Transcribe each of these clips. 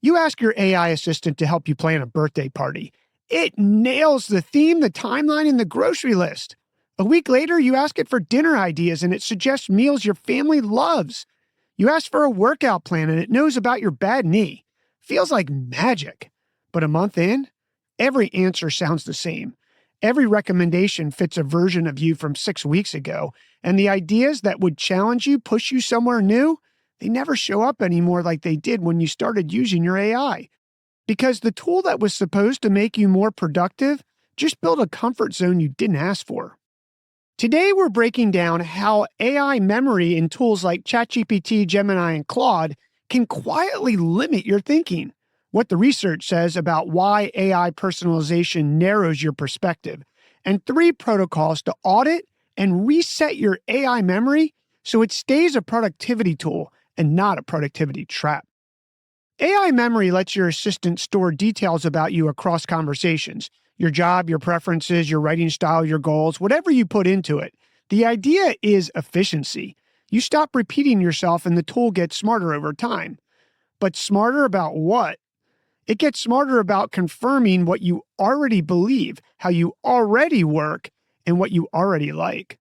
You ask your AI assistant to help you plan a birthday party. It nails the theme, the timeline, and the grocery list. A week later, you ask it for dinner ideas and it suggests meals your family loves. You ask for a workout plan and it knows about your bad knee. Feels like magic. But a month in, every answer sounds the same. Every recommendation fits a version of you from 6 weeks ago, and the ideas that would challenge you, push you somewhere new, they never show up anymore like they did when you started using your AI. Because the tool that was supposed to make you more productive just built a comfort zone you didn't ask for. Today, we're breaking down how AI memory in tools like ChatGPT, Gemini, and Claude can quietly limit your thinking, what the research says about why AI personalization narrows your perspective, and 3 protocols to audit and reset your AI memory so it stays a productivity tool and not a productivity trap. AI memory lets your assistant store details about you across conversations, your job, your preferences, your writing style, your goals, whatever you put into it. The idea is efficiency. You stop repeating yourself and the tool gets smarter over time. But smarter about what? It gets smarter about confirming what you already believe, how you already work, and what you already like.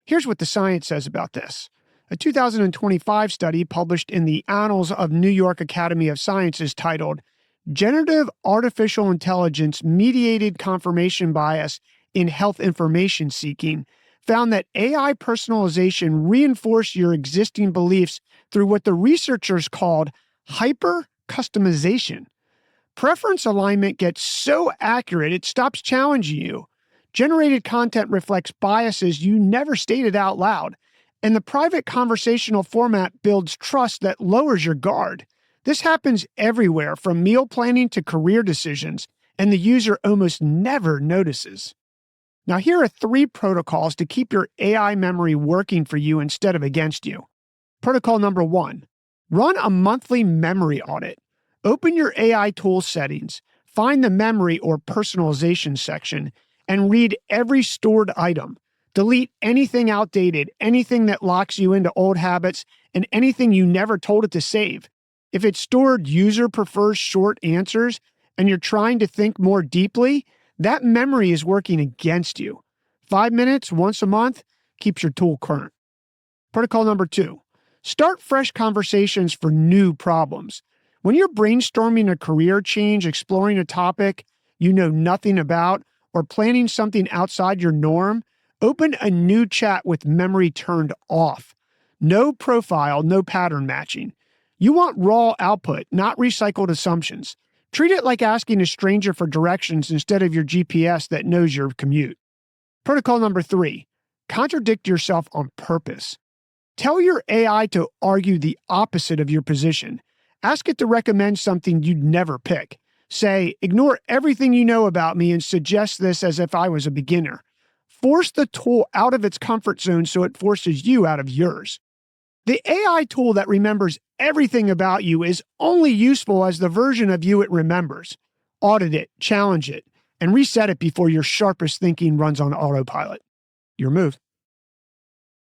Here's what the science says about this. A 2025 study published in the Annals of New York Academy of Sciences titled Generative Artificial Intelligence Mediated Confirmation Bias in Health Information Seeking found that AI personalization reinforced your existing beliefs through what the researchers called hyper-customization. Preference alignment gets so accurate it stops challenging you. Generated content reflects biases you never stated out loud, and the private conversational format builds trust that lowers your guard. This happens everywhere, from meal planning to career decisions, and the user almost never notices. Now, here are 3 protocols to keep your AI memory working for you instead of against you. Protocol number 1, run a monthly memory audit. Open your AI tool settings, find the memory or personalization section, and read every stored item. Delete anything outdated, anything that locks you into old habits, and anything you never told it to save. If it's stored user prefers short answers and you're trying to think more deeply, that memory is working against you. 5 minutes once a month keeps your tool current. Protocol number 2, start fresh conversations for new problems. When you're brainstorming a career change, exploring a topic you know nothing about, or planning something outside your norm, open a new chat with memory turned off. No profile, no pattern matching. You want raw output, not recycled assumptions. Treat it like asking a stranger for directions instead of your GPS that knows your commute. Protocol number 3, contradict yourself on purpose. Tell your AI to argue the opposite of your position. Ask it to recommend something you'd never pick. Say, ignore everything you know about me and suggest this as if I was a beginner. Force the tool out of its comfort zone so it forces you out of yours. The AI tool that remembers everything about you is only useful as the version of you it remembers. Audit it, challenge it, and reset it before your sharpest thinking runs on autopilot. Your move.